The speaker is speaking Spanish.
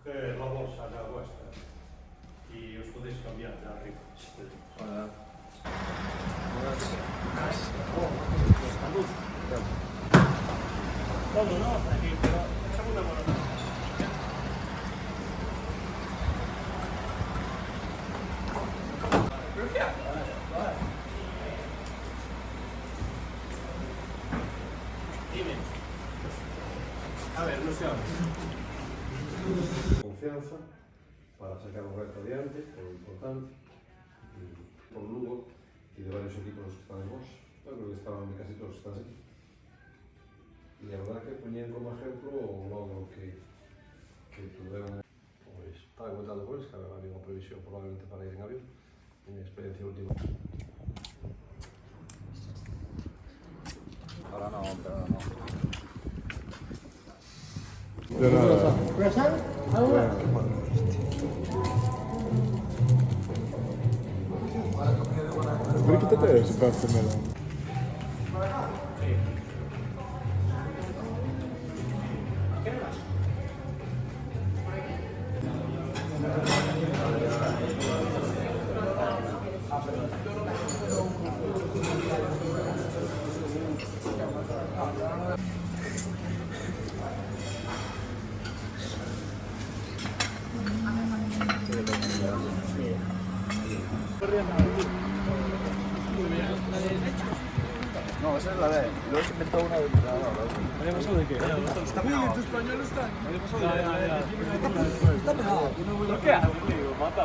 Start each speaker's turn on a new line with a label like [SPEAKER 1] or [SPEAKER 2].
[SPEAKER 1] coger la bolsa ya vuestra y os podéis cambiar ya arriba.
[SPEAKER 2] Hola.
[SPEAKER 1] Todo, ¿no? Aquí, pero echamos una mano. Dime. A ver, no se habla.
[SPEAKER 3] Confianza para sacar un reto adiante, por lo importante, y por Lugo y de varios equipos que están en Mos. Yo creo que estaban casi todos están aquí. Y la verdad que ponían como ejemplo o logro que tuvieron. Pues estaba contando con que había una previsión probablemente para ir en avión. En mi experiencia última.
[SPEAKER 2] Ahora no, pero ahora no.
[SPEAKER 4] Ver quítate ese pedazo de melón.
[SPEAKER 2] No, esa es la de. Luego se inventó una de entrenador.
[SPEAKER 4] ¿Había pasado de qué?
[SPEAKER 2] Está pegado.
[SPEAKER 4] ¿Tu español está?
[SPEAKER 2] ¿Había pasado de
[SPEAKER 4] Ya.
[SPEAKER 2] Está pegado.
[SPEAKER 4] ¿Pero qué haces, amigo? Mata.